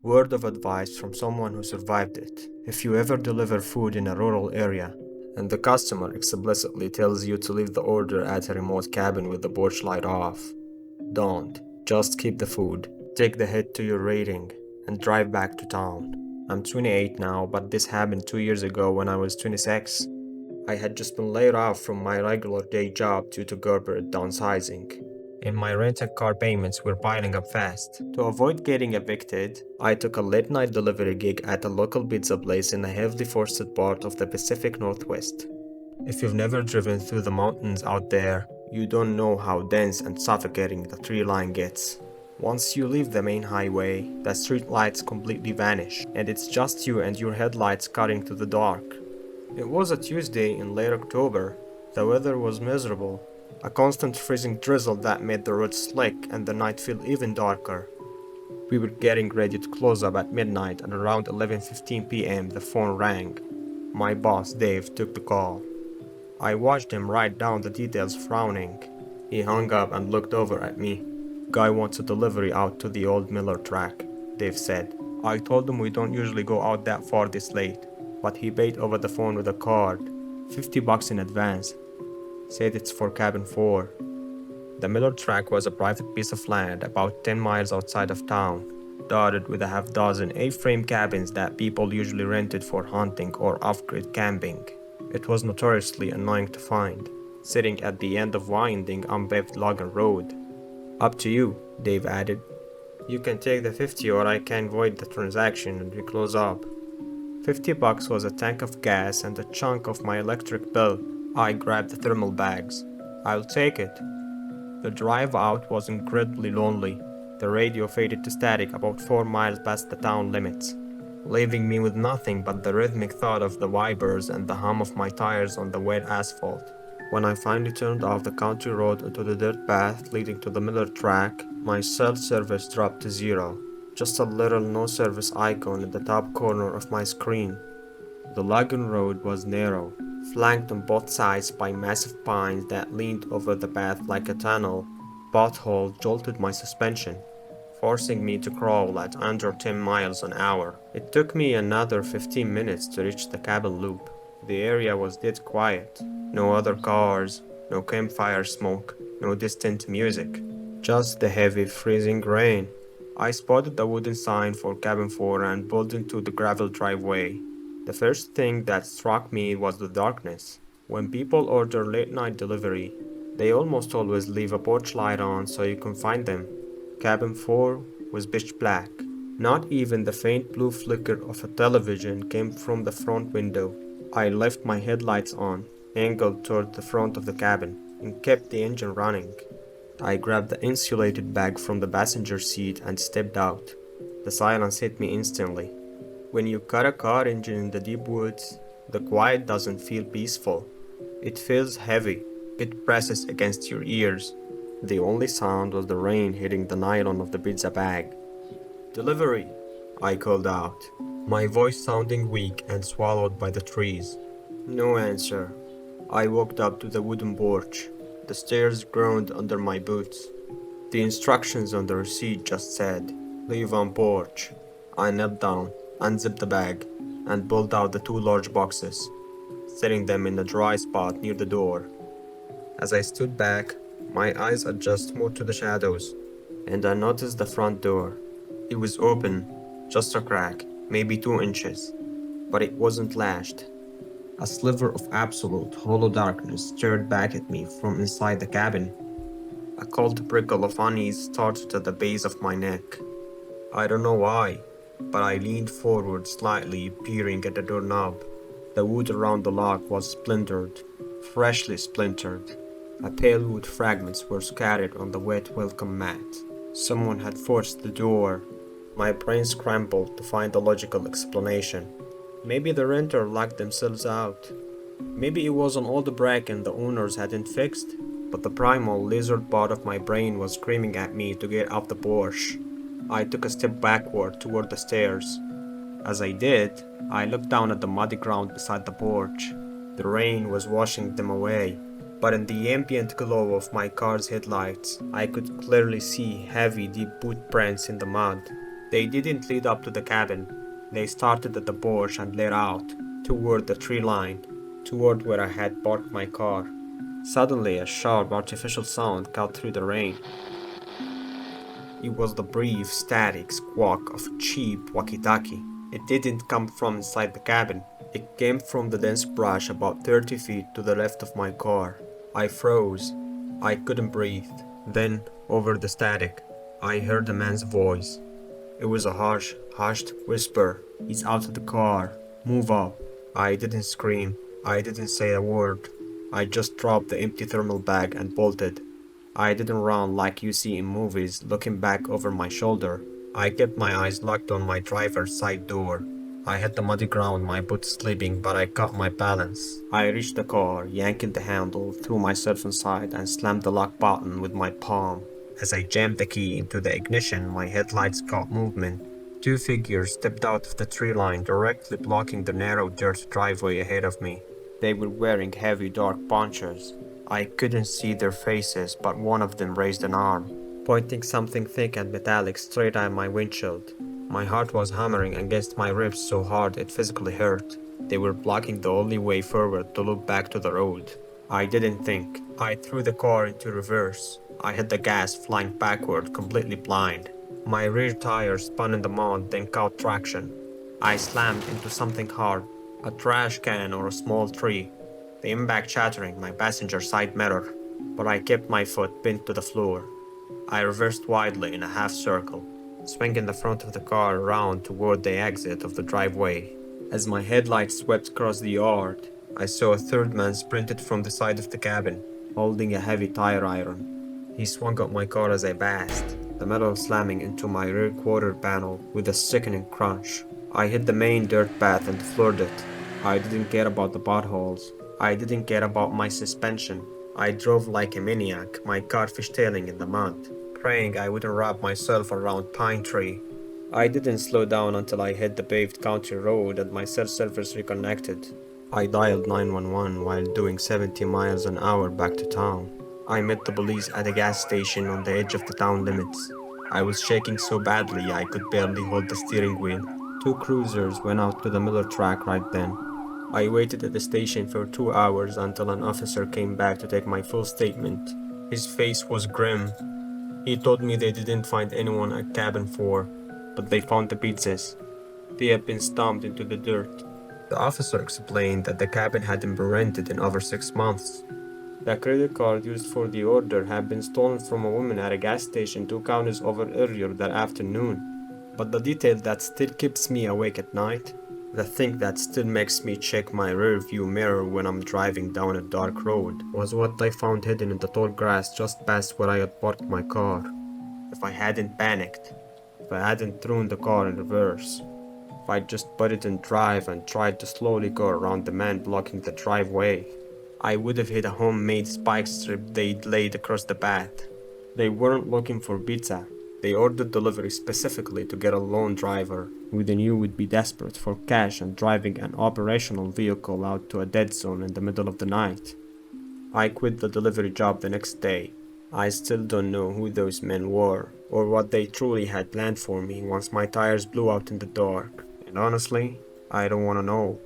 Word of advice from someone who survived it. If you ever deliver food in a rural area, and the customer explicitly tells you to leave the order at a remote cabin with the porch light off, don't. Just keep the food, take the hit to your rating, and drive back to town. I'm 28 now, but this happened 2 years ago when I was 26. I had just been laid off from my regular day job due to corporate downsizing, and my rental car payments were piling up fast. To avoid getting evicted, I took a late night delivery gig at a local pizza place in a heavily forested part of the Pacific Northwest. If you've never driven through the mountains out there, you don't know how dense and suffocating the tree line gets. Once you leave the main highway, the street lights completely vanish, and it's just you and your headlights cutting through the dark. It was a Tuesday in late October. The weather was miserable, a constant freezing drizzle that made the road slick and the night feel even darker. We were getting ready to close up at midnight, and around 11:15 p.m. the phone rang. My boss, Dave, took the call. I watched him write down the details, frowning. He hung up and looked over at me. "Guy wants a delivery out to the old Miller track," Dave said. I told him we don't usually go out that far this late, but he paid over the phone with a card, $50 in advance. Said it's for cabin 4. The Miller track was a private piece of land about 10 miles outside of town, dotted with a half dozen A-frame cabins that people usually rented for hunting or off-grid camping. It was notoriously annoying to find, sitting at the end of winding, unpaved Logan Road. "Up to you," Dave added. "You can take the 50 or I can void the transaction and we close up." $50 was a tank of gas and a chunk of my electric bill. I grabbed the thermal bags. "I'll take it." The drive out was incredibly lonely. The radio faded to static about 4 miles past the town limits, leaving me with nothing but the rhythmic thud of the wipers and the hum of my tires on the wet asphalt. When I finally turned off the country road onto the dirt path leading to the Miller track, my cell service dropped to 0. Just a little no service icon in the top corner of my screen. The Logan Road was narrow, flanked on both sides by massive pines that leaned over the path like a tunnel. Potholes jolted my suspension, forcing me to crawl at under 10 miles an hour. It took me another 15 minutes to reach the cabin loop. The area was dead quiet. No other cars, no campfire smoke, no distant music. Just the heavy, freezing rain. I spotted the wooden sign for cabin 4 and pulled into the gravel driveway. The first thing that struck me was the darkness. When people order late-night delivery, they almost always leave a porch light on so you can find them. Cabin 4 was pitch black. Not even the faint blue flicker of a television came from the front window. I left my headlights on, angled toward the front of the cabin, and kept the engine running. I grabbed the insulated bag from the passenger seat and stepped out. The silence hit me instantly. When you cut a car engine in the deep woods, the quiet doesn't feel peaceful. It feels heavy. It presses against your ears. The only sound was the rain hitting the nylon of the pizza bag. "Delivery," I called out, my voice sounding weak and swallowed by the trees. No answer. I walked up to the wooden porch. The stairs groaned under my boots. The instructions on the receipt just said, "Leave on porch." I knelt down, unzipped the bag, and pulled out the 2 large boxes, setting them in a dry spot near the door. As I stood back, my eyes adjusted more to the shadows, and I noticed the front door. It was open, just a crack, maybe 2 inches, but it wasn't latched. A sliver of absolute, hollow darkness stared back at me from inside the cabin. A cold prickle of unease started at the base of my neck. I don't know why, but I leaned forward slightly, peering at the doorknob. The wood around the lock was splintered, freshly splintered. Pale wood fragments were scattered on the wet welcome mat. Someone had forced the door. My brain scrambled to find a logical explanation. Maybe the renter locked themselves out. Maybe it was an old bracken the owners hadn't fixed. But the primal lizard part of my brain was screaming at me to get off the porch. I took a step backward toward the stairs. As I did, I looked down at the muddy ground beside the porch. The rain was washing them away, but in the ambient glow of my car's headlights, I could clearly see heavy, deep boot prints in the mud. They didn't lead up to the cabin. They started at the porch and led out, toward the tree line, toward where I had parked my car. Suddenly, a sharp, artificial sound cut through the rain. It was the brief, static squawk of a cheap walkie-talkie. It didn't come from inside the cabin. It came from the dense brush about 30 feet to the left of my car. I froze. I couldn't breathe. Then, over the static, I heard a man's voice. It was a harsh, hushed whisper. "He's out of the car. Move up." I didn't scream. I didn't say a word. I just dropped the empty thermal bag and bolted. I didn't run like you see in movies, looking back over my shoulder. I kept my eyes locked on my driver's side door. I hit the muddy ground, my boots slipping, but I caught my balance. I reached the car, yanked the handle, threw myself inside, and slammed the lock button with my palm. As I jammed the key into the ignition, my headlights caught movement. Two figures stepped out of the tree line, directly blocking the narrow dirt driveway ahead of me. They were wearing heavy dark ponchos. I couldn't see their faces, but one of them raised an arm, pointing something thick and metallic straight at my windshield. My heart was hammering against my ribs so hard it physically hurt. They were blocking the only way forward to loop back to the road. I didn't think. I threw the car into reverse. I hit the gas, flying backward, completely blind. My rear tire spun in the mud, then caught traction. I slammed into something hard, a trash can or a small tree, the impact shattering my passenger side mirror, but I kept my foot pinned to the floor. I reversed wildly in a half circle, swinging the front of the car around toward the exit of the driveway. As my headlights swept across the yard, I saw a third man sprinted from the side of the cabin, holding a heavy tire iron. He swung at my car as I passed, the metal slamming into my rear quarter panel with a sickening crunch. I hit the main dirt path and floored it. I didn't care about the potholes. I didn't care about my suspension. I drove like a maniac, my car fishtailing in the mud, praying I wouldn't wrap myself around Pine Tree. I didn't slow down until I hit the paved county road and my cell service reconnected. I dialed 911 while doing 70 miles an hour back to town. I met the police at a gas station on the edge of the town limits. I was shaking so badly I could barely hold the steering wheel. Two cruisers went out to the Miller track right then. I waited at the station for 2 hours until an officer came back to take my full statement. His face was grim. He told me they didn't find anyone at cabin 4, but they found the pizzas. They had been stomped into the dirt. The officer explained that the cabin hadn't been rented in over 6 months. The credit card used for the order had been stolen from a woman at a gas station 2 counties over earlier that afternoon. But the detail that still keeps me awake at night, the thing that still makes me check my rear view mirror when I'm driving down a dark road, was what I found hidden in the tall grass just past where I had parked my car. If I hadn't panicked, if I hadn't thrown the car in reverse, if I'd just put it in drive and tried to slowly go around the man blocking the driveway, I would have hit a homemade spike strip they'd laid across the path. They weren't looking for pizza. They ordered delivery specifically to get a lone driver who they knew would be desperate for cash and driving an operational vehicle out to a dead zone in the middle of the night. I quit the delivery job the next day. I still don't know who those men were or what they truly had planned for me once my tires blew out in the dark. And honestly, I don't want to know.